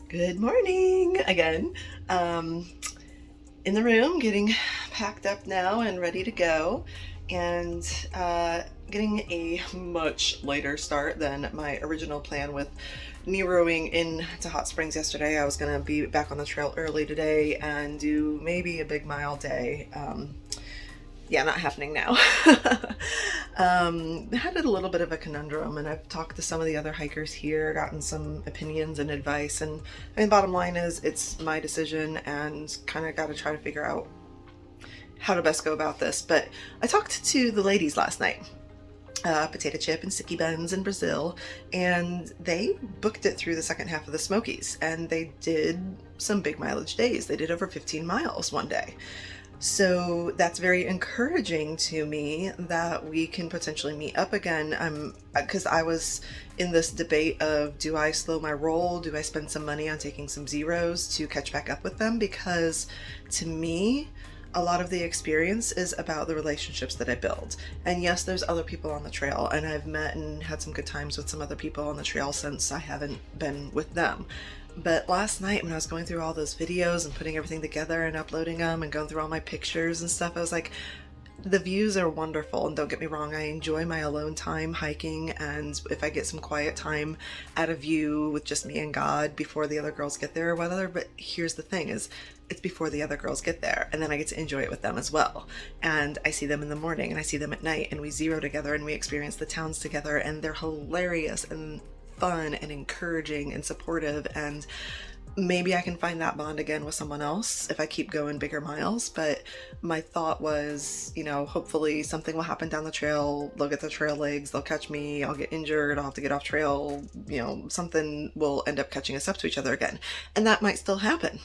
Good morning again. In the room, getting packed up now and ready to go, and getting a much later start than my original plan with Neroing into Hot Springs yesterday. I was going to be back on the trail early today and do maybe a big mile day. Yeah, not happening now. Had a little bit of a conundrum, and I've talked to some of the other hikers here, gotten some opinions and advice, and I mean, bottom line is it's my decision and kind of got to try to figure out how to best go about this. But I talked to the ladies last night, Potato Chip and Sticky Buns in Brazil, and they booked it through the second half of the Smokies, and they did some big mileage days. They did over 15 miles one day. So that's very encouraging to me that we can potentially meet up again. Because I was in this debate of, do I slow my roll? Do I spend some money on taking some zeros to catch back up with them? Because to me, a lot of the experience is about the relationships that I build. And yes, there's other people on the trail, and I've met and had some good times with some other people on the trail since I haven't been with them. But last night when I was going through all those videos and putting everything together and uploading them and going through all my pictures and stuff, I was like, the views are wonderful, and don't get me wrong, I enjoy my alone time hiking, and if I get some quiet time at a view with just me and God before the other girls get there or whatever. But here's the thing is, it's before the other girls get there, and then I get to enjoy it with them as well. And I see them in the morning and I see them at night, and we zero together and we experience the towns together, and they're hilarious and fun and encouraging and supportive, and maybe I can find that bond again with someone else if I keep going bigger miles. But my thought was, hopefully something will happen down the trail. They'll get the trail legs, they'll catch me, I'll get injured, I'll have to get off trail, something will end up catching us up to each other again. And that might still happen.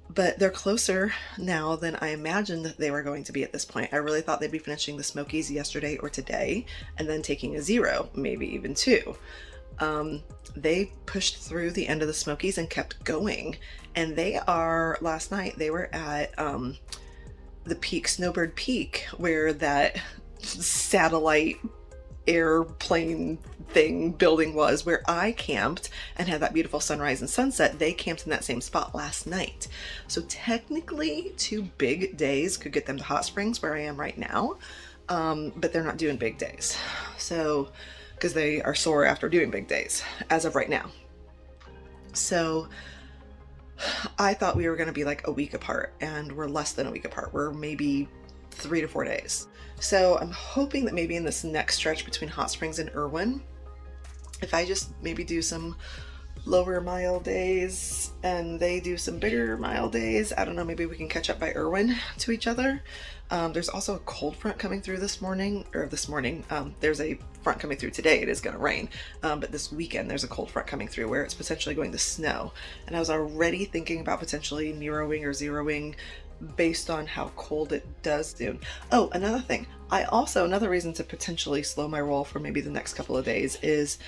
But they're closer now than I imagined they were going to be at this point. I really thought they'd be finishing the Smokies yesterday or today and then taking a zero, maybe even two. They pushed through the end of the Smokies and kept going. And last night, they were at the peak, Snowbird Peak, where that satellite airplane thing building was, where I camped and had that beautiful sunrise and sunset. They camped in that same spot last night. So technically 2 big days could get them to Hot Springs where I am right now. But they're not doing big days. So, because they are sore after doing big days as of right now. So I thought we were going to be like a week apart, and we're less than a week apart. We're maybe 3 to 4 days. So I'm hoping that maybe in this next stretch between Hot Springs and Irwin, if I just maybe do some lower mile days and they do some bigger mile days, I don't know, maybe we can catch up by Irwin to each other. There's also a cold front coming through this morning. There's a front coming through today. It is going to rain. But this weekend there's a cold front coming through where it's potentially going to snow. And I was already thinking about potentially Neroing or zeroing based on how cold it does do. Oh, another thing. Another reason to potentially slow my roll for maybe the next couple of days is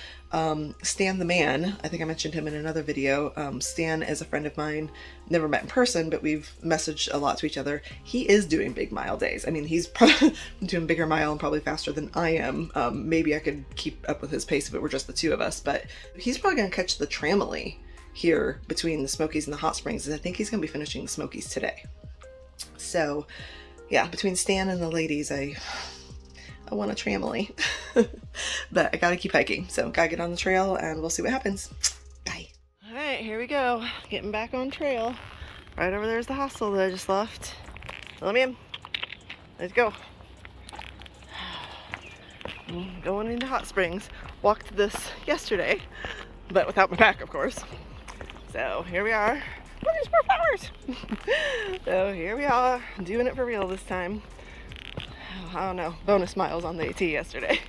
Stan the Man. I think I mentioned him in another video. Stan is a friend of mine, never met in person, but we've messaged a lot to each other. He is doing big mile days. I mean, he's probably doing bigger mile and probably faster than I am. Maybe I could keep up with his pace if it were just the two of us, but he's probably going to catch the tramily here between the Smokies and the Hot Springs, and I think he's going to be finishing the Smokies today. So yeah, between Stan and the ladies, I want a tramily. But I gotta keep hiking, so gotta get on the trail and we'll see what happens. Bye. All right, here we go. Getting back on trail. Right over there's the hostel that I just left. Let me in. Let's go. Going into Hot Springs. Walked this yesterday, but without my pack, of course. So here we are. Oh, there's more flowers! So here we are, doing it for real this time. I don't know, bonus miles on the AT yesterday.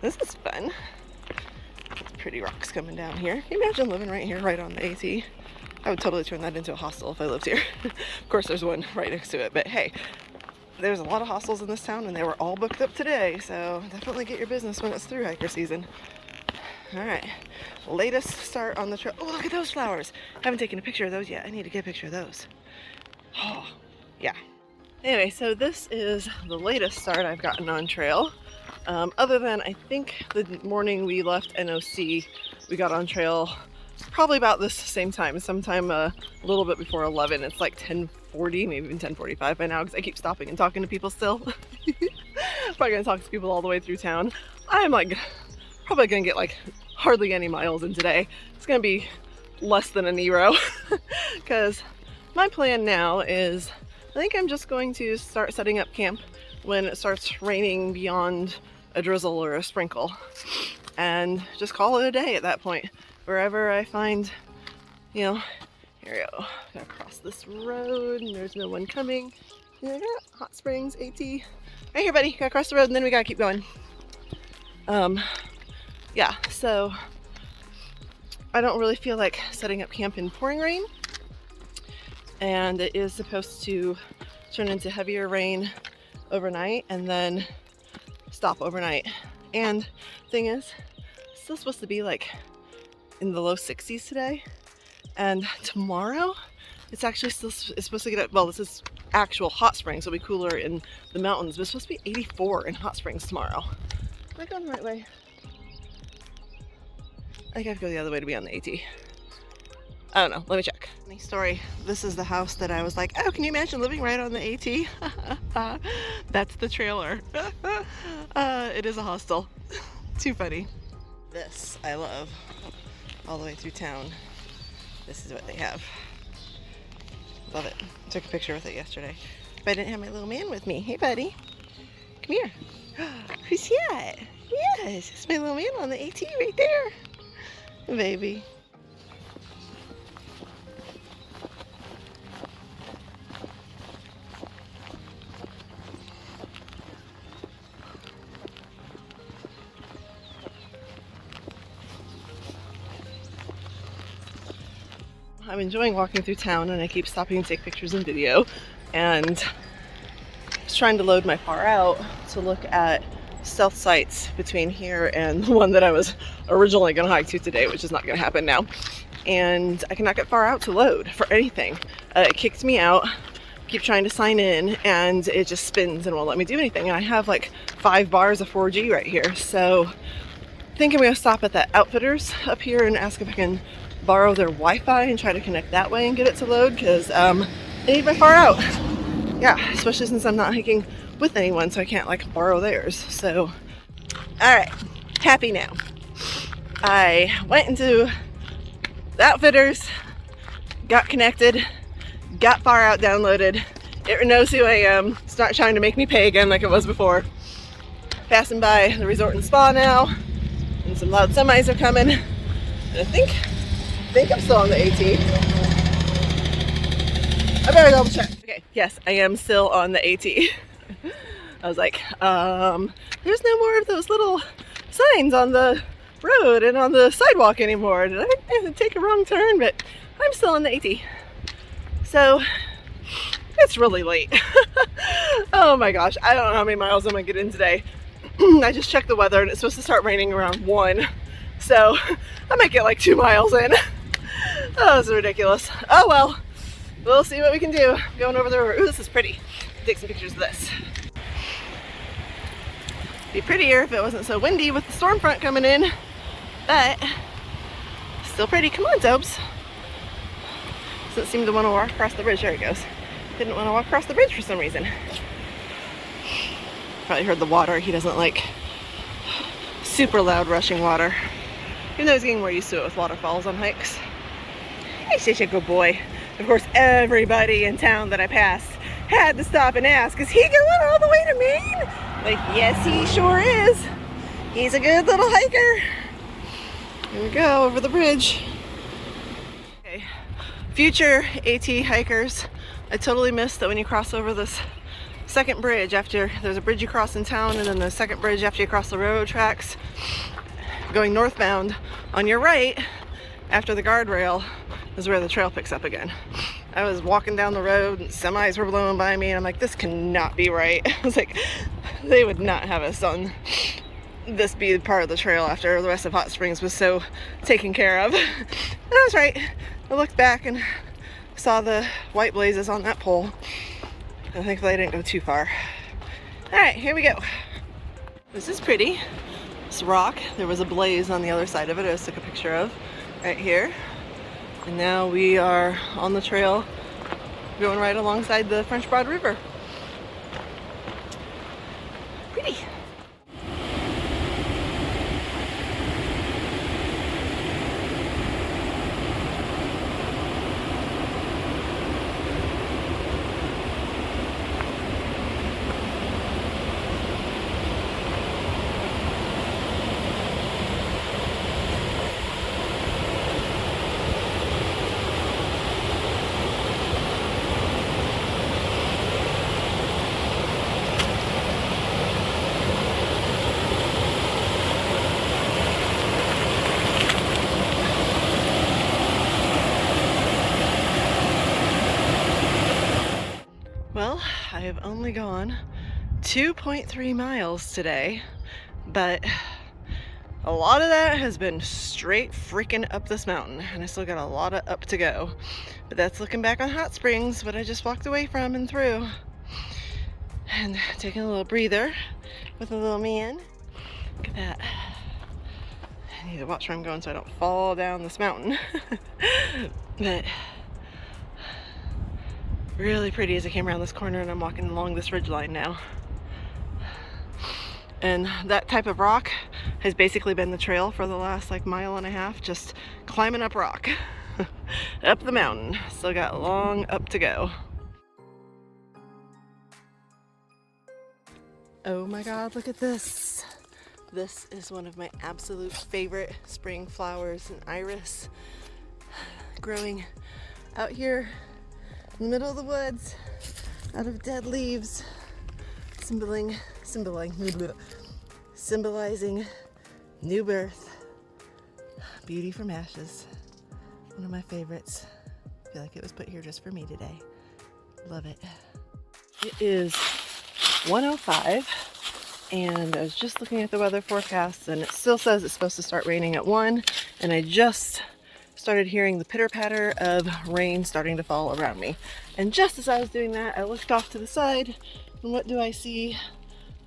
This is fun. It's pretty rocks coming down here. Can you imagine living right here, right on the AT? I would totally turn that into a hostel if I lived here. Of course, there's one right next to it, but hey, there's a lot of hostels in this town and they were all booked up today, so definitely get your business when it's thru-hiker season. Alright, latest start on the trail. Oh, look at those flowers. Haven't taken a picture of those yet. I need to get a picture of those. Oh, yeah. Anyway, so this is the latest start I've gotten on trail. Other than, I think, the morning we left NOC, we got on trail probably about this same time, sometime a little bit before 11. It's like 10:40, maybe even 10:45 by now, because I keep stopping and talking to people still. Probably gonna talk to people all the way through town. I'm like probably gonna get like hardly any miles in today. It's gonna be less than a Nero because my plan now is I think I'm just going to start setting up camp when it starts raining beyond a drizzle or a sprinkle, and just call it a day at that point. Wherever I find, you know, here we go. Gotta cross this road and there's no one coming. Yeah, Hot Springs AT. Right here, buddy. Gotta cross the road and then we gotta keep going. Yeah, so I don't really feel like setting up camp in pouring rain, and it is supposed to turn into heavier rain overnight and then stop overnight. And thing is, it's still supposed to be like in the low 60s today, and tomorrow it's actually still it's supposed to get up. Well, this is actual Hot Springs, so it'll be cooler in the mountains, but it's supposed to be 84 in Hot Springs tomorrow. Am I going the right way? I think I have to go the other way to be on the AT. I don't know, let me check. Funny story, this is the house that I was like, oh, can you imagine living right on the AT? That's the trailer. It is a hostel. Too funny. This I love. All the way through town. This is what they have. Love it. Took a picture with it yesterday. But I didn't have my little man with me. Hey, buddy. Come here. Who's that? Yes, it's my little man on the AT right there. Baby. I'm enjoying walking through town, and I keep stopping to take pictures and video, and I was trying to load my far out to look at stealth sites between here and the one that I was originally going to hike to today, which is not going to happen now. And I cannot get far out to load for anything. It kicked me out. Keep trying to sign in and it just spins and won't let me do anything. And I have like 5 bars of 4G right here. So I think I'm going to stop at that Outfitters up here and ask if I can borrow their Wi-Fi and try to connect that way and get it to load, because I need my far out. Yeah, especially since I'm not hiking with anyone, so I can't like borrow theirs. So, all right, happy now. I went into the Outfitters, got connected, got far out downloaded. It knows who I am. It's not trying to make me pay again like it was before. Passing by the resort and spa now, and some loud semis are coming. And I think I'm still on the AT. I better double check. Okay, yes, I am still on the AT. I was like, there's no more of those little signs on the road and on the sidewalk anymore. Did I take a wrong turn? But I'm still on the AT. So, it's really late. Oh my gosh, I don't know how many miles I'm gonna get in today. I just checked the weather and it's supposed to start raining around 1. So, I might get like 2 miles in. Oh, this is ridiculous. Oh well, we'll see what we can do. Going over the river. Ooh, this is pretty. Take some pictures of this. Be prettier if it wasn't so windy with the storm front coming in, but still pretty. Come on, Zobes. Doesn't seem to want to walk across the bridge. There he goes. Didn't want to walk across the bridge for some reason. Probably heard the water. He doesn't like super loud rushing water. Even though he's getting more used to it with waterfalls on hikes. He's such a good boy. Of course, everybody in town that I passed had to stop and ask, is he going all the way to Maine? Like, yes, he sure is. He's a good little hiker. Here we go, over the bridge. Okay, future AT hikers, I totally missed that when you cross over this second bridge after, there's a bridge you cross in town and then the second bridge after you cross the railroad tracks, going northbound on your right after the guardrail is where the trail picks up again. I was walking down the road and semis were blowing by me and I'm like, this cannot be right. I was like, they would not have us on this be part of the trail after the rest of Hot Springs was so taken care of. And I was right. I looked back and saw the white blazes on that pole. And thankfully I didn't go too far. All right, here we go. This is pretty. This rock, there was a blaze on the other side of it I just took a picture of. right here. And now we are on the trail going right alongside the French Broad River. Pretty. Well, I have only gone 2.3 miles today, but a lot of that has been straight freaking up this mountain, and I still got a lot of up to go. But that's looking back on Hot Springs, what I just walked away from and through. And taking a little breather with a little man. Look at that. I need to watch where I'm going so I don't fall down this mountain. But really pretty as I came around this corner, and I'm walking along this ridge line now. And that type of rock has basically been the trail for the last like mile and a half, just climbing up rock. Up the mountain. Still got a long up to go. Oh my god, look at this. This is one of my absolute favorite spring flowers, an iris, growing out here in the middle of the woods, out of dead leaves, symbolizing new birth, beauty from ashes. One of my favorites. I feel like it was put here just for me today. Love it. It is 1:05, and I was just looking at the weather forecast, and it still says it's supposed to start raining at 1, and I just started hearing the pitter-patter of rain starting to fall around me. And just as I was doing that, I looked off to the side, and what do I see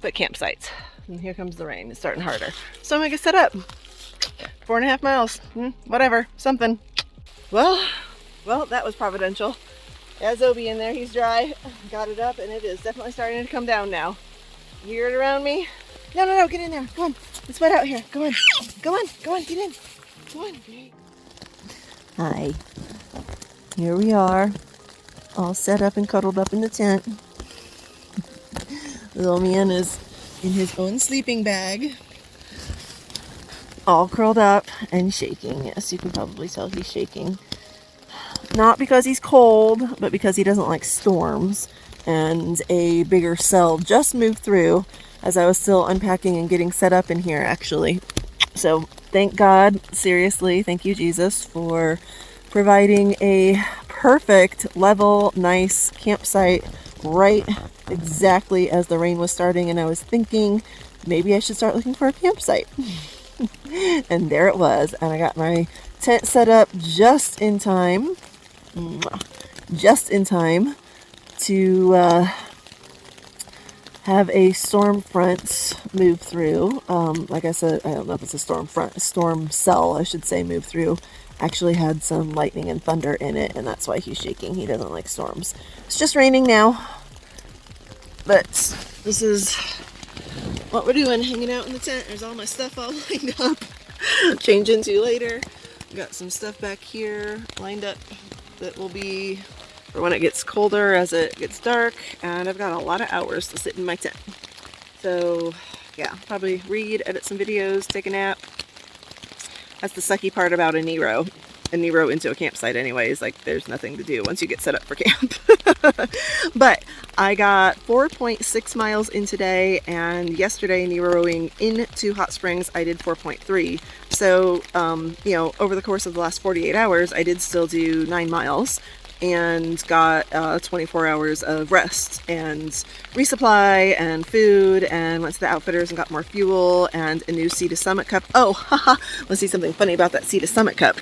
but campsites? And here comes the rain. It's starting harder. So I'm gonna get set up. 4.5 miles. Whatever. Something. Well, that was providential. Has Obi in there. He's dry. Got it up, and it is definitely starting to come down now. You hear it around me? No, get in there. Come on. It's wet out here. Go on, get in. Come on. Hi. Here we are, all set up and cuddled up in the tent. Little man is in his own sleeping bag, all curled up and shaking. Yes, you can probably tell he's shaking. Not because he's cold, but because he doesn't like storms. And a bigger cell just moved through as I was still unpacking and getting set up in here, actually. So thank God, seriously, thank you, Jesus, for providing a perfect, level, nice campsite right exactly as the rain was starting. And I was thinking maybe I should start looking for a campsite. And there it was. And I got my tent set up just in time to have a storm front move through. Like I said, I don't know if it's a storm cell, I should say, move through. Actually had some lightning and thunder in it, and that's why he's shaking. He doesn't like storms. It's just raining now, but this is what we're doing, hanging out in the tent. There's all my stuff all lined up. Change into later. Got some stuff back here lined up that will be for when it gets colder, as it gets dark, and I've got a lot of hours to sit in my tent. So yeah, probably read, edit some videos, take a nap. That's the sucky part about a Nero into a campsite anyways. Like, there's nothing to do once you get set up for camp. But I got 4.6 miles in today, and yesterday Neroing into Hot Springs I did 4.3. So you know, over the course of the last 48 hours I did still do 9 miles and got 24 hours of rest and resupply and food, and went to the outfitters and got more fuel and a new Sea to Summit cup. Oh, haha, let's see something funny about that Sea to Summit cup.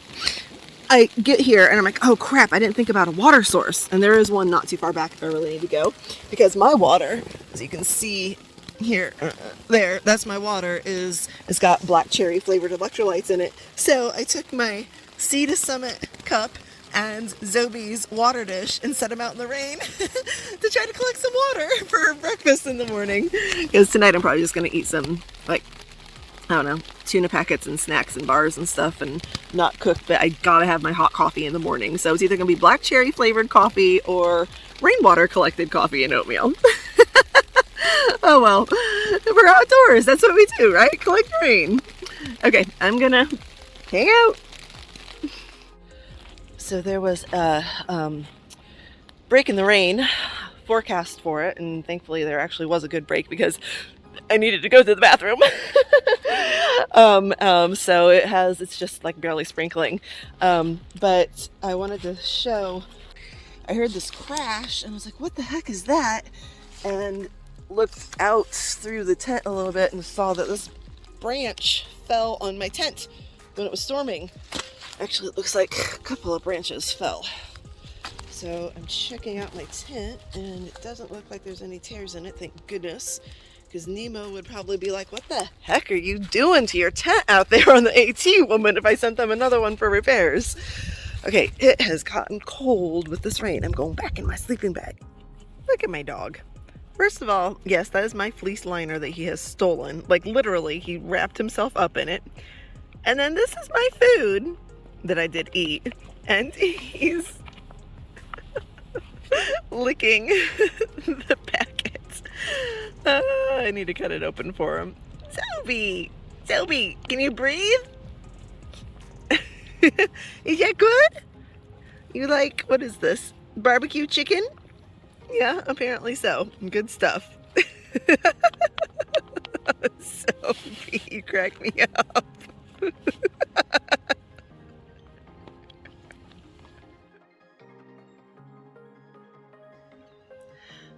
I get here and I'm like, oh crap, I didn't think about a water source. And there is one not too far back if I really need to go, because my water, as you can see here, that's my water, it's got black cherry flavored electrolytes in it. So I took my Sea to Summit cup and Zobe's water dish and set them out in the rain to try to collect some water for breakfast in the morning. Because tonight I'm probably just going to eat some, like, I don't know, tuna packets and snacks and bars and stuff and not cook, but I gotta have my hot coffee in the morning. So it's either gonna be black cherry flavored coffee or rainwater collected coffee and oatmeal. Oh well, we're outdoors, that's what we do, right? Collect rain. Okay, I'm gonna hang out. So there was a break in the rain forecast for it, and thankfully there actually was a good break because I needed to go to the bathroom. So it's just like barely sprinkling. But I wanted to show, I heard this crash and I was like, what the heck is that? And looked out through the tent a little bit and saw that this branch fell on my tent when it was storming. Actually, it looks like a couple of branches fell. So I'm checking out my tent and it doesn't look like there's any tears in it, thank goodness. Because Nemo would probably be like, what the heck are you doing to your tent out there on the AT, woman, if I sent them another one for repairs? Okay, it has gotten cold with this rain. I'm going back in my sleeping bag. Look at my dog. First of all, yes, that is my fleece liner that he has stolen. Like, literally, he wrapped himself up in it. And then this is my food that I did eat. And he's licking the packet. I need to cut it open for him. Zobe, can you breathe? Is that good? You like, what is this? Barbecue chicken? Yeah, apparently so. Good stuff. Zobe, you crack me up.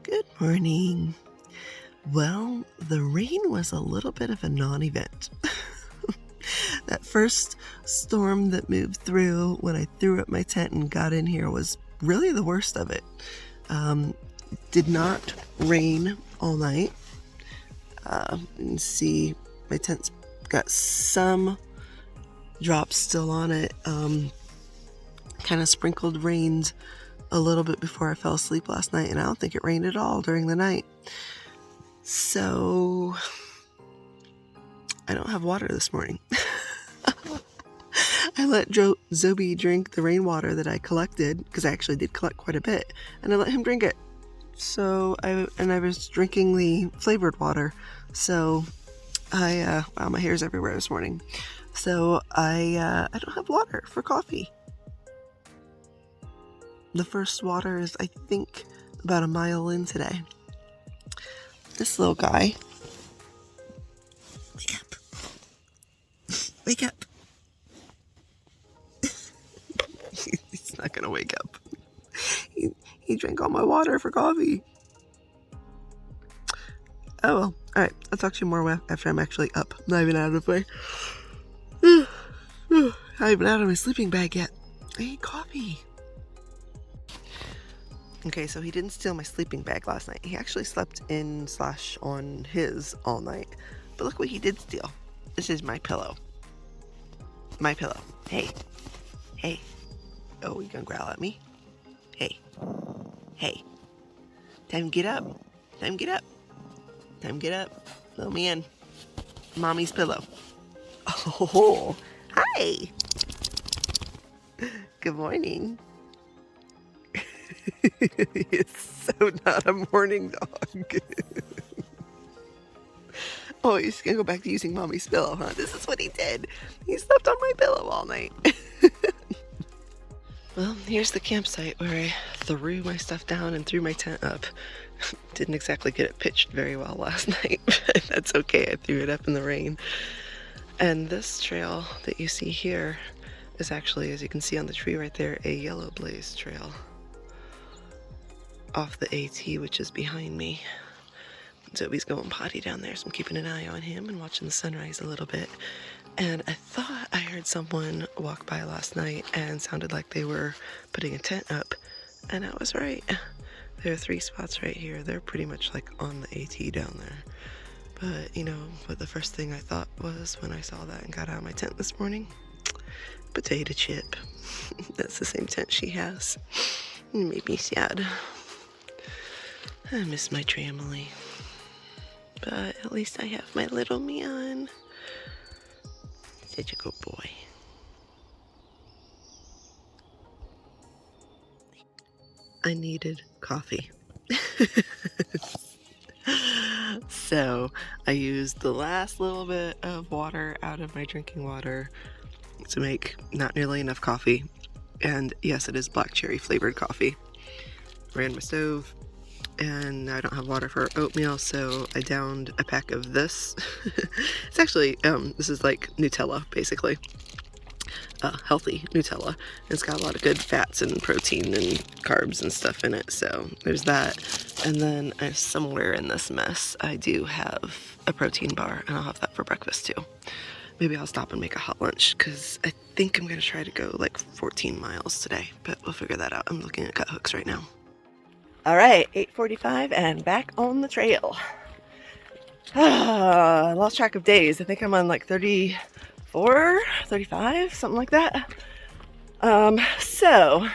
Good morning. Well, the rain was a little bit of a non-event. That first storm that moved through when I threw up my tent and got in here was really the worst of it. Did not rain all night. You can see my tent's got some drops still on it. Kind of sprinkled rained a little bit before I fell asleep last night, and I don't think it rained at all during the night. So I don't have water this morning. I let Zobe drink the rainwater that I collected, because I actually did collect quite a bit, and I let him drink it. So I was drinking the flavored water. So wow, my hair's everywhere this morning. So I don't have water for coffee. The first water is, I think, about a mile in today. This little guy. Wake up. Wake up. He's not gonna wake up. He drank all my water for coffee. Oh well. Alright, I'll talk to you more after I'm actually up. Not even out of the way. Not even out of my sleeping bag yet. I ate coffee. Okay, so he didn't steal my sleeping bag last night. He actually slept in/on his all night. But look what he did steal. This is my pillow. My pillow. Hey. Hey. Oh, you gonna growl at me? Hey. Hey. Time to get up. Time to get up. Time to get up. Little man. Mommy's pillow. Oh, hi. Good morning. It's so not a morning dog. Oh, he's gonna go back to using mommy's pillow, huh? This is what he did. He slept on my pillow all night. Well, here's the campsite where I threw my stuff down and threw my tent up. Didn't exactly get it pitched very well last night, but that's okay. I threw it up in the rain. And this trail that you see here is actually, as you can see on the tree right there, a yellow blaze trail off the AT, which is behind me. Zobe's going potty down there, so I'm keeping an eye on him and watching the sunrise a little bit. And I thought I heard someone walk by last night and sounded like they were putting a tent up, and I was right. There are 3 spots right here. They're pretty much like on the AT down there. But you know what the first thing I thought was when I saw that and got out of my tent this morning? potato chip. That's the same tent she has. It made me sad. I miss my tramily. But at least I have my little man. Such a good boy. I needed coffee. So I used the last little bit of water out of my drinking water to make not nearly enough coffee. And yes, it is black cherry flavored coffee. Ran my stove, and I don't have water for oatmeal, so I downed a pack of this. It's actually, this is like Nutella, basically. Healthy Nutella. It's got a lot of good fats and protein and carbs and stuff in it, so there's that. And then somewhere in this mess I do have a protein bar, and I'll have that for breakfast too. Maybe I'll stop and make a hot lunch, because I think I'm going to try to go like 14 miles today, but we'll figure that out. I'm looking at cut hooks right now. Alright, 8:45 and back on the trail. I lost track of days. I think I'm on like 34, 35, something like that. So,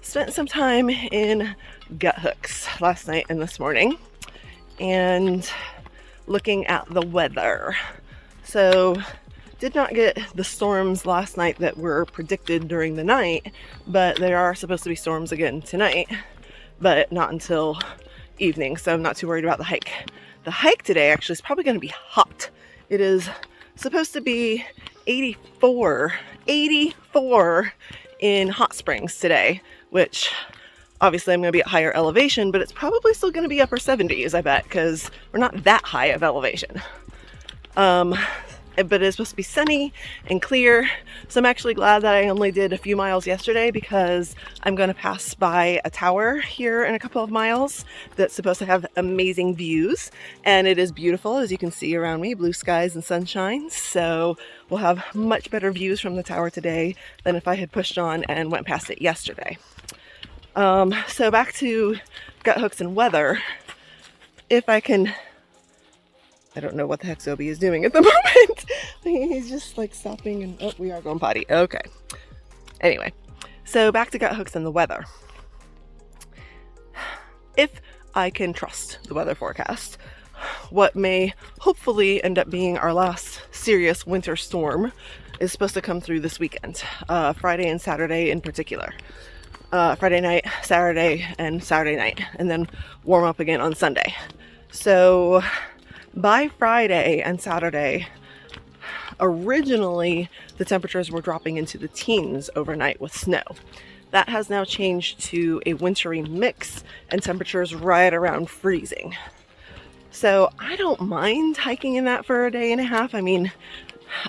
spent some time in gut hooks last night and this morning, and looking at the weather. So, did not get the storms last night that were predicted during the night, but there are supposed to be storms again tonight, but not until evening, so I'm not too worried about the hike. The hike today actually is probably going to be hot. It is supposed to be 84 in Hot Springs today, which obviously I'm going to be at higher elevation, but it's probably still going to be upper 70s, I bet, because we're not that high of elevation. But it's supposed to be sunny and clear, so I'm actually glad that I only did a few miles yesterday, because I'm going to pass by a tower here in a couple of miles that's supposed to have amazing views, and it is beautiful, as you can see around me, blue skies and sunshine, so we'll have much better views from the tower today than if I had pushed on and went past it yesterday. So back to gut hooks and weather. If I can... I don't know what the heck Zobi is doing at the moment. He's just like stopping and, oh, we are going potty. Okay. Anyway, so back to gut hooks and the weather. If I can trust the weather forecast, what may hopefully end up being our last serious winter storm is supposed to come through this weekend, Friday and Saturday in particular. Friday night, Saturday, and Saturday night, and then warm up again on Sunday. So by Friday and Saturday, originally the temperatures were dropping into the teens overnight with snow. That has now changed to a wintry mix and temperatures right around freezing. So I don't mind hiking in that for a day and a half. I mean,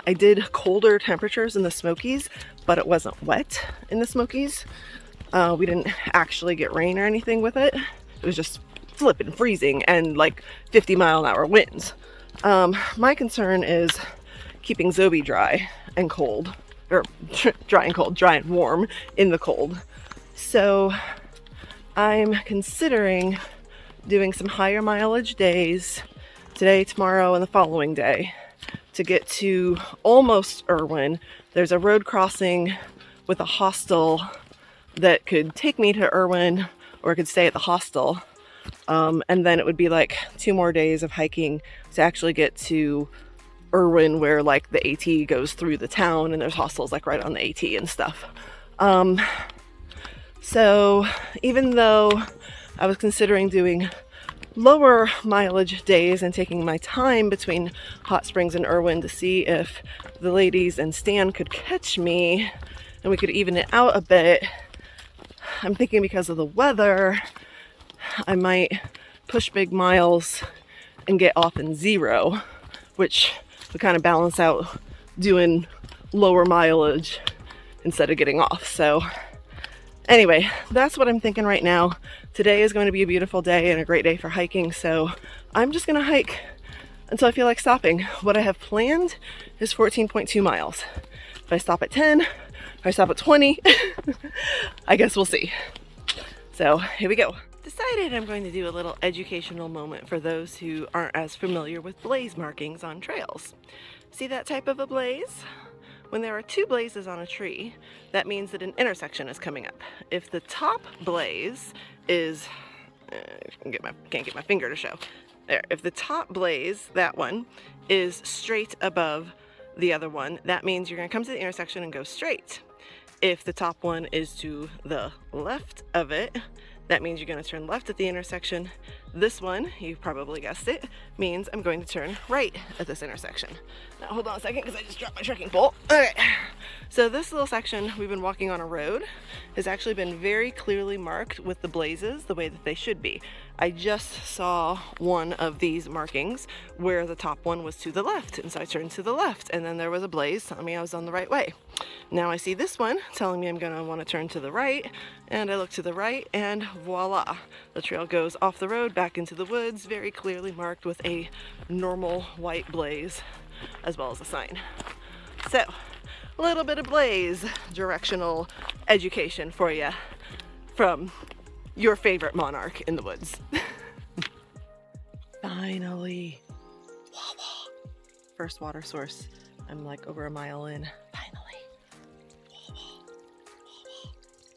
I did colder temperatures in the Smokies, but it wasn't wet in the Smokies. We didn't actually get rain or anything with it. It was just flipping freezing and like 50-mile-an-hour winds. My concern is keeping Zobi dry and cold, or dry and cold, dry and warm in the cold. So I'm considering doing some higher mileage days today, tomorrow, and the following day to get to almost Irwin. There's a road crossing with a hostel that could take me to Irwin, or I could stay at the hostel. And then it would be like 2 more days of hiking to actually get to Irwin, where like the AT goes through the town and there's hostels like right on the AT and stuff. So even though I was considering doing lower mileage days and taking my time between Hot Springs and Irwin to see if the ladies and Stan could catch me and we could even it out a bit, I'm thinking because of the weather, I might push big miles and get off in 0, which would kind of balance out doing lower mileage instead of getting off. So anyway, that's what I'm thinking right now. Today is going to be a beautiful day and a great day for hiking, so I'm just going to hike until I feel like stopping. What I have planned is 14.2 miles. If I stop at 10, if I stop at 20, I guess we'll see. So here we go. Decided I'm going to do a little educational moment for those who aren't as familiar with blaze markings on trails. See that type of a blaze? When there are two blazes on a tree, that means that an intersection is coming up. If the top blaze is, can't get my finger to show. There, if the top blaze, that one, is straight above the other one, that means you're gonna come to the intersection and go straight. If the top one is to the left of it, that means you're going to turn left at the intersection. This one, you probably guessed it, means I'm going to turn right at this intersection. Now hold on a second because I just dropped my trekking pole. Okay, so this little section we've been walking on a road has actually been very clearly marked with the blazes the way that they should be. I just saw one of these markings where the top one was to the left, and so I turned to the left, and then there was a blaze telling me I was on the right way. Now I see this one telling me I'm going to want to turn to the right, and I look to the right, and voila, the trail goes off the road back into the woods, very clearly marked with a normal white blaze as well as a sign. So a little bit of blaze directional education for you from your favorite monarch in the woods. Finally, first water source. I'm like over a mile in. Finally.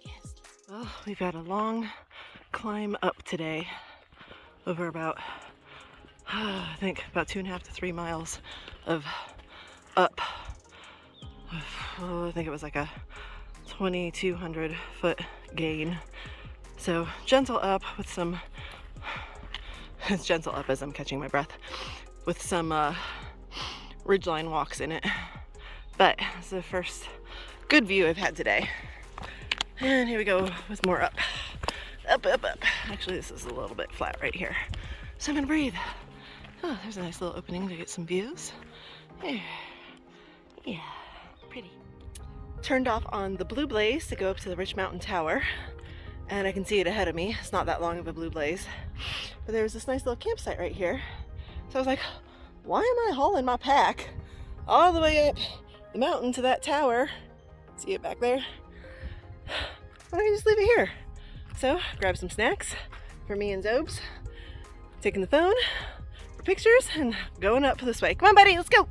Yes. Well, we've had a long climb up today, over about, I think about 2.5 to 3 miles of up. I think it was like a 2,200 foot gain. So gentle up with some, it's gentle up as I'm catching my breath, with some ridgeline walks in it. But it's the first good view I've had today. And here we go with more up. Up, up, up. Actually, this is a little bit flat right here. So I'm gonna breathe. Oh, there's a nice little opening to get some views. Yeah, pretty. Turned off on the blue blaze to go up to the Rich Mountain Tower. And I can see it ahead of me. It's not that long of a blue blaze. But there was this nice little campsite right here. So I was like, why am I hauling my pack all the way up the mountain to that tower? See it back there? Why don't I just leave it here? So, grab some snacks for me and Zobes. Taking the phone for pictures and going up this way. Come on, buddy, let's go.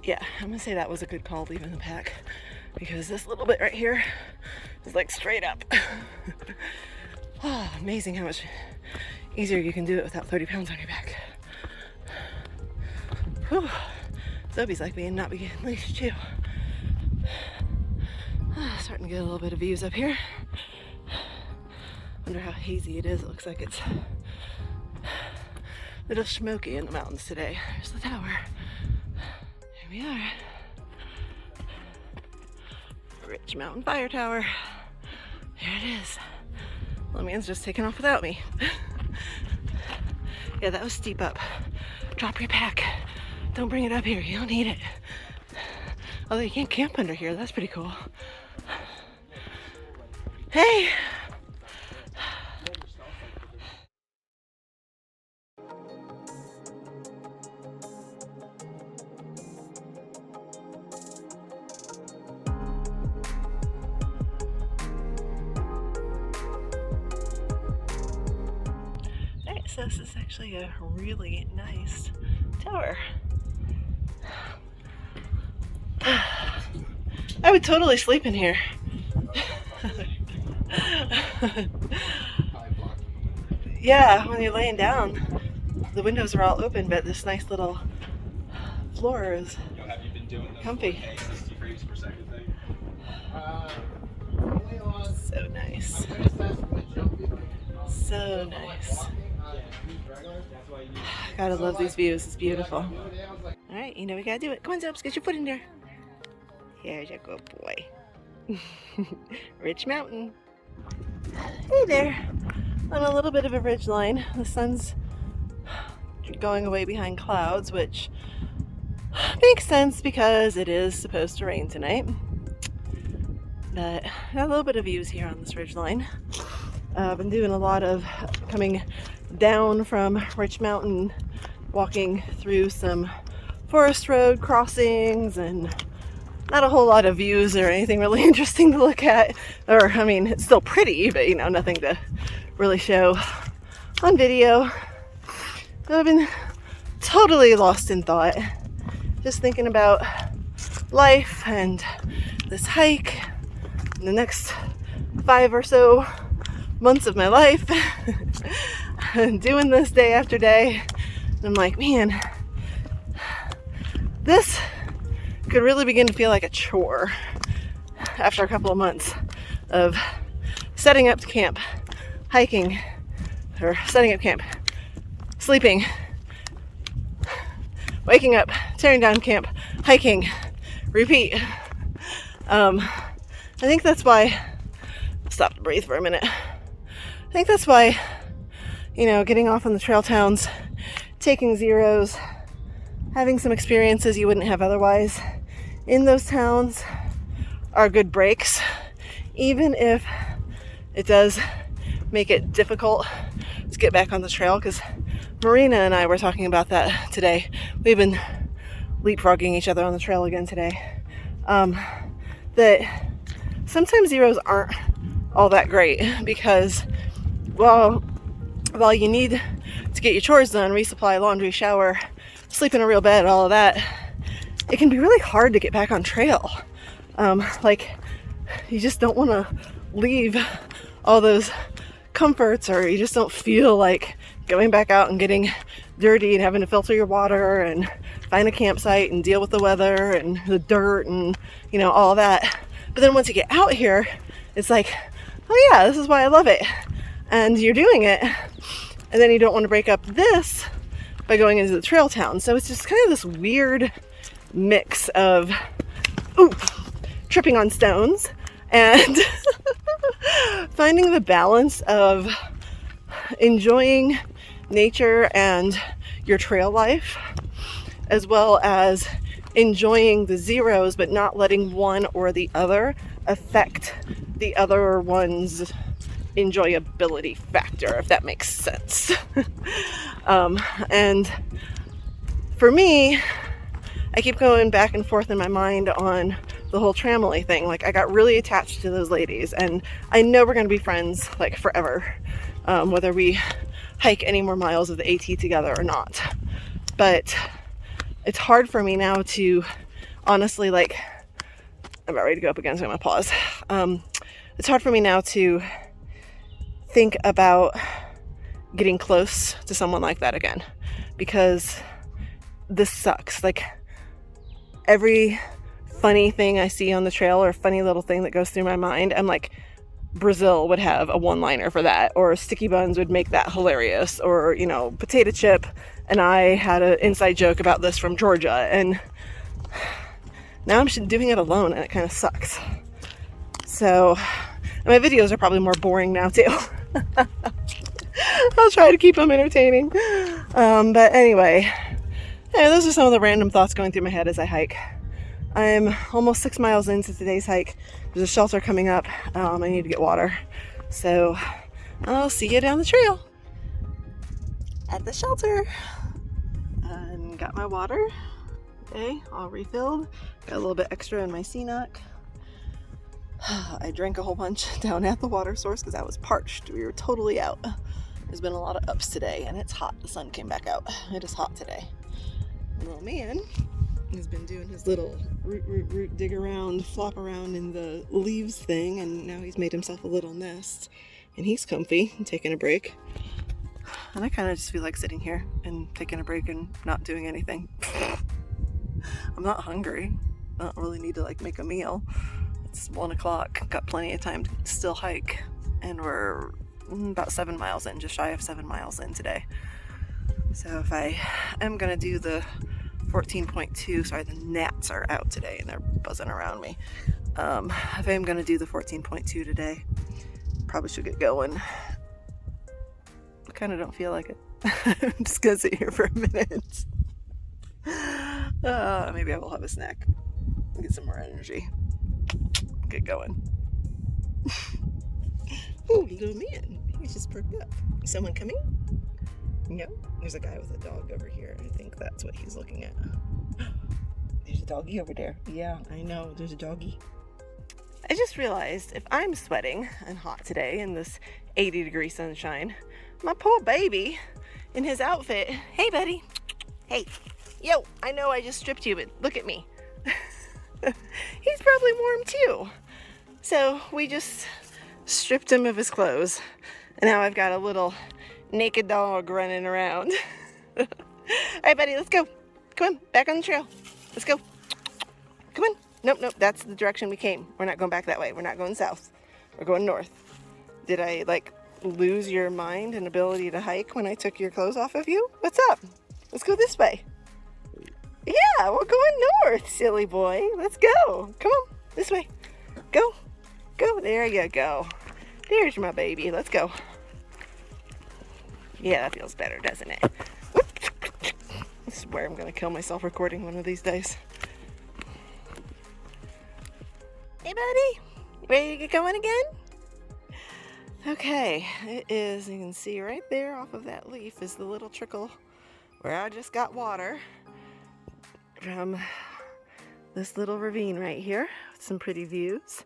Yeah, I'm gonna say that was a good call leaving the pack, because this little bit right here is like straight up. Oh, amazing how much easier you can do it without 30 pounds on your back. Whew. Zobie's like being not being leashed too. Starting to get a little bit of views up here. Wonder how hazy it is. It looks like it's a little smoky in the mountains today. There's the tower. Here we are. Rich Mountain Fire Tower. There it is. Well, the man's just taking off without me. Yeah, that was steep up. Drop your pack. Don't bring it up here. You don't need it. Although you can't camp under here. That's pretty cool. Hey! Alright, so this is actually a really nice tower. I would totally sleep in here. Yeah, when you're laying down, the windows are all open, but this nice little floor is comfy. So nice. So nice. Gotta love these views, it's beautiful. Alright, you know we gotta do it. Come on, Zobes, get your foot in there. Here's your good boy. Rich Mountain. Hey there. On a little bit of a ridge line. The sun's going away behind clouds, which makes sense because it is supposed to rain tonight. But got a little bit of views here on this ridge line. I've been doing a lot of coming down from Rich Mountain, walking through some forest road crossings, and not a whole lot of views or anything really interesting to look at. Or, I mean, it's still pretty, but, you know, nothing to really show on video. I've been totally lost in thought, just thinking about life and this hike and the next 5 or so months of my life doing this day after day. And I'm like, man, this could really begin to feel like a chore after a couple of months of setting up camp, hiking, or setting up camp, sleeping, waking up, tearing down camp, hiking, repeat. I think that's why, stop to breathe for a minute. I think that's why, getting off on the trail towns, taking zeros, having some experiences you wouldn't have otherwise in those towns are good breaks, even if it does make it difficult to get back on the trail, because Marina and I were talking about that today. We've been leapfrogging each other on the trail again today. That sometimes zeros aren't all that great because, while you need to get your chores done, resupply, laundry, shower, sleep in a real bed, all of that, it can be really hard to get back on trail. You just don't want to leave all those comforts, or you just don't feel like going back out and getting dirty and having to filter your water and find a campsite and deal with the weather and the dirt and all that. But then once you get out here, it's like, oh yeah, this is why I love it, and you're doing it, and then you don't want to break up this by going into the trail town. So it's just kind of this weird mix of tripping on stones and finding the balance of enjoying nature and your trail life, as well as enjoying the zeros, but not letting one or the other affect the other one's enjoyability factor, if that makes sense. And for me, I keep going back and forth in my mind on the whole tramily thing. Like, I got really attached to those ladies, and I know we're going to be friends like forever, whether we hike any more miles of the AT together or not. But it's hard for me now to honestly, I'm about ready to go up again, so I'm going to pause. It's hard for me now to think about getting close to someone like that again, because this sucks. Like, every funny thing I see on the trail, or funny little thing that goes through my mind, I'm like, Brazil would have a one-liner for that, or Sticky Buns would make that hilarious, or Potato Chip and I had an inside joke about this from Georgia, and now I'm doing it alone, and it kind of sucks. So my videos are probably more boring now too. I'll try to keep them entertaining. But anyway, those are some of the random thoughts going through my head as I hike. I'm almost 6 miles into today's hike. There's a shelter coming up. I need to get water. So I'll see you down the trail at the shelter. And got my water. Okay, all refilled. Got a little bit extra in my CNOC. I drank a whole bunch down at the water source because I was parched. We were totally out. There's been a lot of ups today, and it's hot. The sun came back out. It is hot today. Little man has been doing his little root, dig around, flop around in the leaves thing, and now he's made himself a little nest, and he's comfy and taking a break. And I kind of just feel like sitting here and taking a break and not doing anything. I'm not hungry. I don't really need to make a meal. It's 1 o'clock. Got plenty of time to still hike, and we're about 7 miles in, just shy of 7 miles in today. So if I am gonna do the 14.2, sorry, the gnats are out today and they're buzzing around me. If I am gonna do the 14.2 today, probably should get going. I kind of don't feel like it. I'm just gonna sit here for a minute. Maybe I will have a snack and get some more energy. Get going. Ooh, little man, he's just perked up. Is someone coming? No, there's a guy with a dog over here. I think that's what he's looking at. There's a doggy over there. Yeah, I know, there's a doggy. I just realized if I'm sweating and hot today in this 80-degree sunshine, my poor baby in his outfit. Hey, buddy. Hey. Yo, I know I just stripped you, but look at me. He's probably warm too. So we just stripped him of his clothes. And now I've got a little naked dog running around. All right, buddy, let's go. Come on, back on the trail. Let's go. Come on. Nope, nope, that's the direction we came. We're not going back that way. We're not going south. We're going north. Did I, like, lose your mind and ability to hike when I took your clothes off of you? What's up? Let's go this way. Yeah, we're going north, silly boy. Let's go. Come on, this way. Go. Go. There you go. There's my baby. Let's go. Yeah, that feels better, doesn't it? I swear I'm going to kill myself recording one of these days. Hey, buddy. Ready to get going again? Okay, it is, you can see right there off of that leaf is the little trickle where I just got water from this little ravine right here with some pretty views.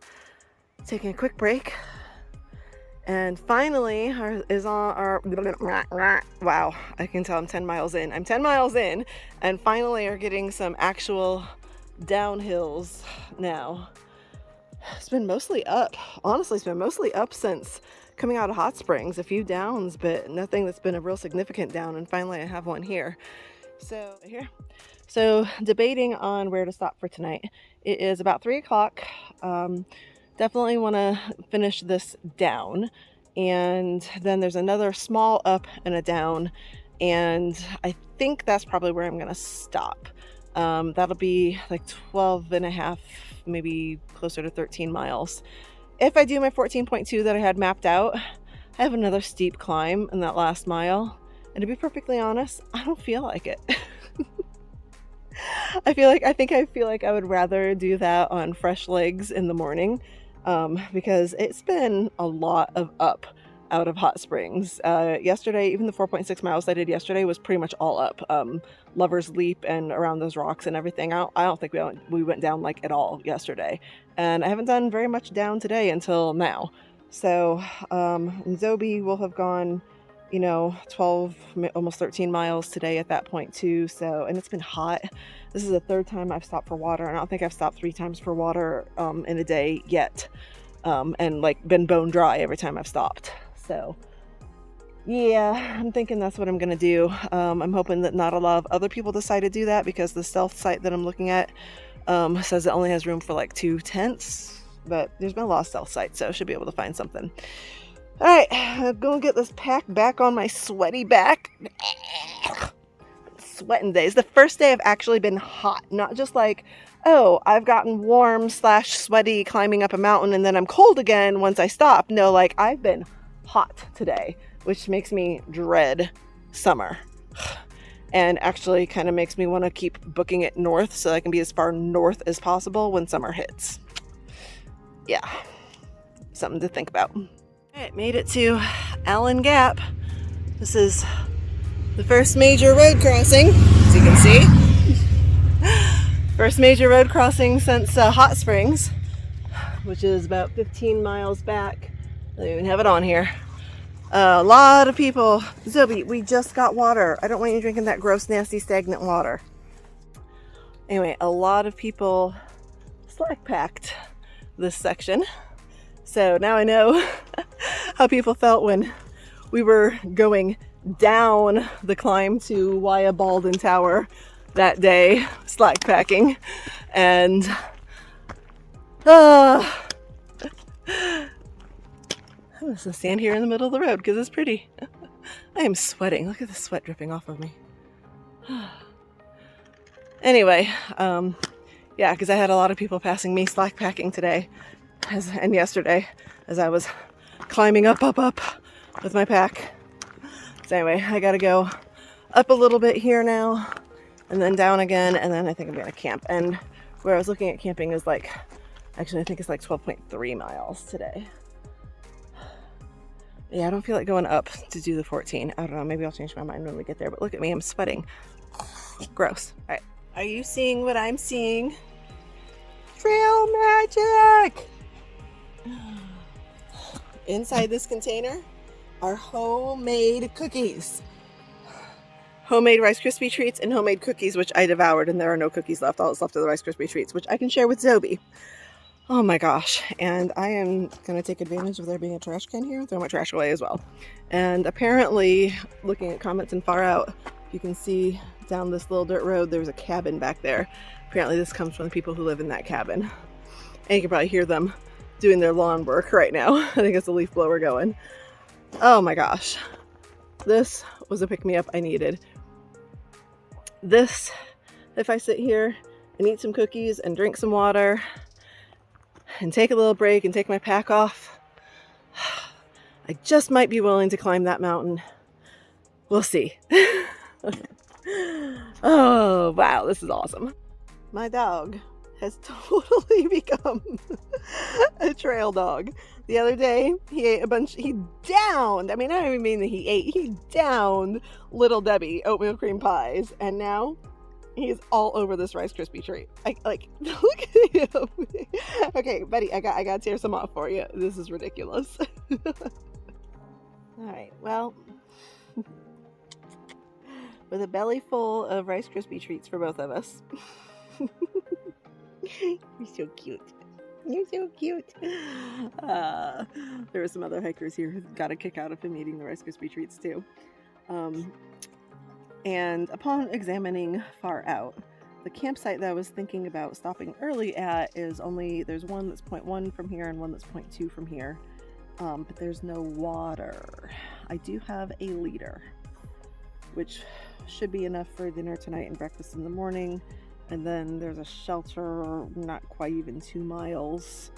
Taking a quick break. And finally, wow, I can tell I'm 10 miles in. I'm 10 miles in, and finally are getting some actual downhills now. It's been mostly up. Honestly, it's been mostly up since coming out of Hot Springs. A few downs, but nothing that's been a real significant down. And finally, I have one here. So debating on where to stop for tonight. It is about 3 o'clock. Definitely want to finish this down, and then there's another small up and a down, and I think that's probably where I'm going to stop. That'll be like 12 and a half, maybe closer to 13 miles. If I do my 14.2 that I had mapped out, I have another steep climb in that last mile, and to be perfectly honest, I don't feel like it. I feel like I would rather do that on fresh legs in the morning. Because it's been a lot of up out of Hot Springs. Yesterday, even the 4.6 miles I did yesterday was pretty much all up. Lover's Leap and around those rocks and everything. I don't think we went down like at all yesterday. And I haven't done very much down today until now. So, Zobi will have gone, 12, almost 13 miles today at that point too. So, and it's been hot. This is the 3rd time I've stopped for water. I don't think I've stopped 3 times for water in a day yet. And like been bone dry every time I've stopped. So yeah, I'm thinking that's what I'm going to do. I'm hoping that not a lot of other people decide to do that, because the stealth site that I'm looking at says it only has room for like 2 tents. But there's been a lot of stealth sites, so I should be able to find something. All right, I'm going to get this pack back on my sweaty back. Sweating day. It's the first day I've actually been hot, not just like, oh, I've gotten warm / sweaty climbing up a mountain and then I'm cold again once I stop. No, like I've been hot today, which makes me dread summer, and actually kind of makes me want to keep booking it north so I can be as far north as possible when summer hits. Yeah, something to think about. All right, made it to Allen Gap. This is the first major road crossing, as you can see. First major road crossing since Hot Springs, which is about 15 miles back. I don't even have it on here. A lot of people. Zobi, we just got water. I don't want you drinking that gross, nasty, stagnant water. Anyway, a lot of people slack packed this section. So now I know how people felt when we were going down the climb to Waya Baldwin Tower that day, slack packing, and I'm just gonna stand here in the middle of the road because it's pretty. I am sweating. Look at the sweat dripping off of me. Anyway, yeah, because I had a lot of people passing me slack packing today and yesterday as I was climbing up with my pack. So anyway, I gotta go up a little bit here now and then down again, and then I think I'm gonna camp. And where I was looking at camping is like, actually I think it's like 12.3 miles today. Yeah, I don't feel like going up to do the 14. I don't know, maybe I'll change my mind when we get there, but look at me, I'm sweating. Gross. All right, are you seeing what I'm seeing? Trail magic! Inside this container are homemade cookies. homemade Rice Krispie treats and homemade cookies, which I devoured, and there are no cookies left. All that's left are the Rice Krispie treats, which I can share with Zobi. Oh my gosh. And I am going to take advantage of there being a trash can here and throw my trash away as well. And apparently, looking at comments and far out, you can see down this little dirt road, there's a cabin back there. Apparently this comes from the people who live in that cabin. And you can probably hear them doing their lawn work right now. I think it's a leaf blower going. Oh my gosh. This was a pick-me-up I needed. This, if I sit here and eat some cookies and drink some water and take a little break and take my pack off, I just might be willing to climb that mountain. We'll see. Oh, wow, this is awesome. My dog has totally become a trail dog. The other day, he ate a bunch, he downed, I mean, I don't even mean that he downed Little Debbie oatmeal cream pies, and now he is all over this Rice Krispie treat. Like, look at him. Okay, buddy, I got to tear some off for you. This is ridiculous. All right, well, with a belly full of Rice Krispie treats for both of us. You're so cute. You're so cute. There were some other hikers here who got a kick out of him eating the Rice Krispie treats too. And upon examining far out, the campsite that I was thinking about stopping early at is there's one that's 0.1 from here and one that's 0.2 from here. But there's no water. I do have a liter, which should be enough for dinner tonight and breakfast in the morning. And then there's a shelter not quite even 2 miles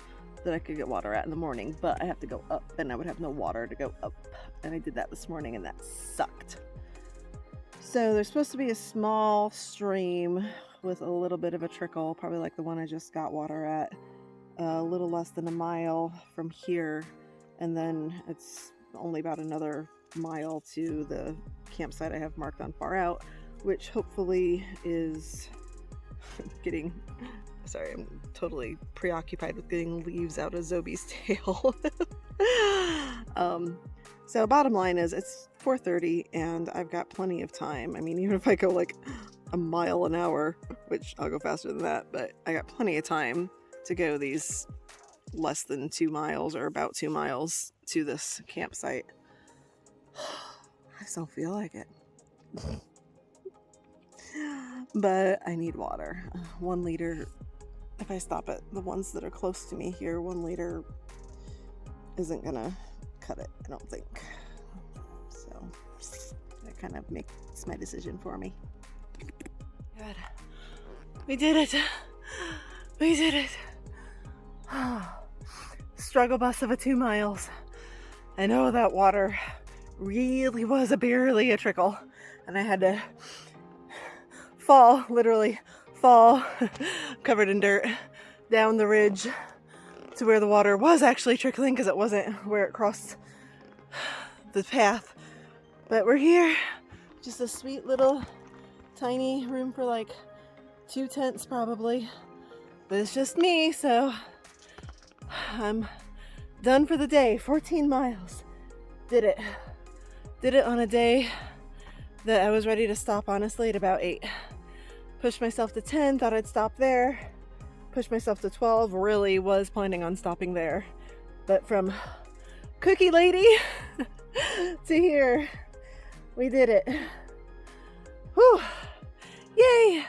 that I could get water at in the morning, but I have to go up and I would have no water to go up. And I did that this morning and that sucked. So there's supposed to be a small stream with a little bit of a trickle, probably like the one I just got water at, a little less than a mile from here. And then it's only about another mile to the campsite I have marked on far out, which hopefully is getting, sorry, I'm totally preoccupied with getting leaves out of Zobi's tail. So bottom line is it's 4:30 and I've got plenty of time. I mean, even if I go like a mile an hour, which I'll go faster than that, but I got plenty of time to go these less than 2 miles or about 2 miles to this campsite. I just don't feel like it. But I need water. 1 liter, if I stop at the ones that are close to me here, 1 liter isn't gonna cut it, I don't think. So that kind of makes my decision for me. Good. We did it. We did it. Struggle bus of a 2 miles. I know that water really was barely a trickle, and I had to literally fall, covered in dirt, down the ridge to where the water was actually trickling because it wasn't where it crossed the path. But we're here, just a sweet little tiny room for like 2 tents probably, but it's just me, so I'm done for the day. 14 miles. Did it on a day that I was ready to stop, honestly, at about 8. Pushed myself to 10, thought I'd stop there. Pushed myself to 12, really was planning on stopping there. But from Cookie Lady to here, we did it. Whew. Yay!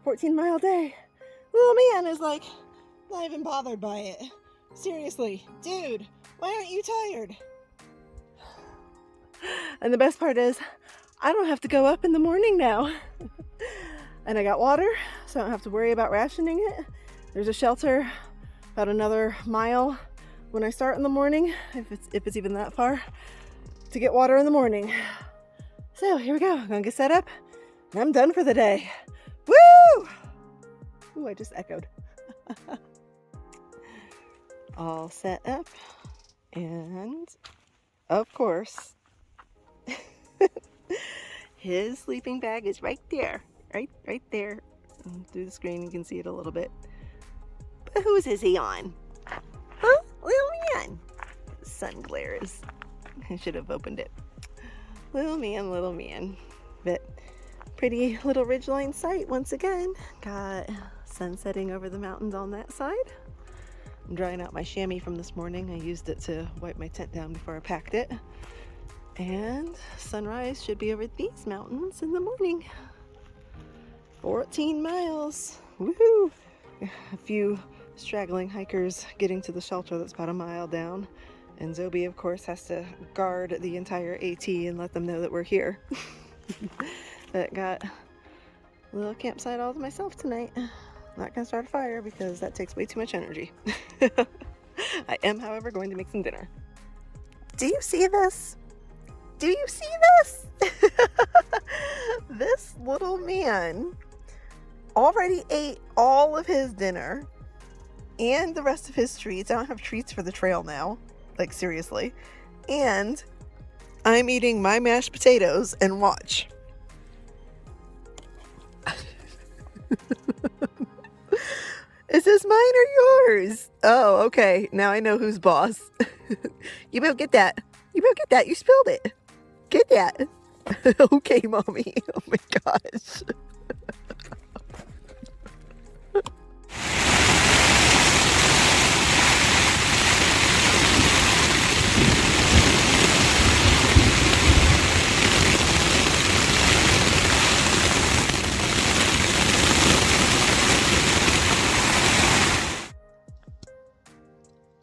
14-mile day. Little man is like, not even bothered by it. Seriously, dude, why aren't you tired? And the best part is, I don't have to go up in the morning now. And I got water, so I don't have to worry about rationing it. There's a shelter about another mile when I start in the morning, if it's even that far, to get water in the morning. So here we go. I'm gonna get set up, and I'm done for the day. Woo! Ooh, I just echoed. All set up, and of course, his sleeping bag is right there. Right there. Through the screen you can see it a little bit. But whose is he on? Huh? Little man. Sun glares. I should have opened it. Little man. But Pretty little ridgeline site once again. Got sun setting over the mountains on that side. I'm drying out my chamois from this morning. I used it to wipe my tent down before I packed it. And sunrise should be over these mountains in the morning. 14 miles. Woohoo! A few straggling hikers getting to the shelter that's about a mile down. And Zoe, of course, has to guard the entire AT and let them know that we're here. But got a little campsite all to myself tonight. Not gonna start a fire because that takes way too much energy. I am, however, going to make some dinner. Do you see this? Do you see this? This little man already ate all of his dinner and the rest of his treats. I don't have treats for the trail now. Like, seriously. And I'm eating my mashed potatoes, and watch. Is this mine or yours? Oh, okay. Now I know who's boss. You better get that. You better get that. You spilled it. Get that. Okay, mommy. Oh my gosh.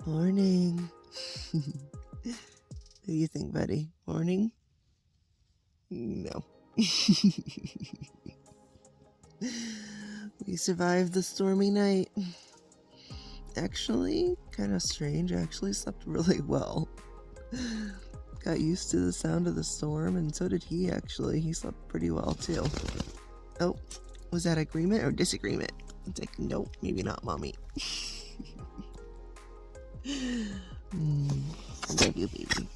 Morning. What do you think, buddy? Morning? No. We survived the stormy night. Actually, kind of strange. I actually slept really well. Got used to the sound of the storm, and so did he, actually. He slept pretty well, too. Oh, was that agreement or disagreement? It's like, nope, maybe not, mommy. I love you, baby.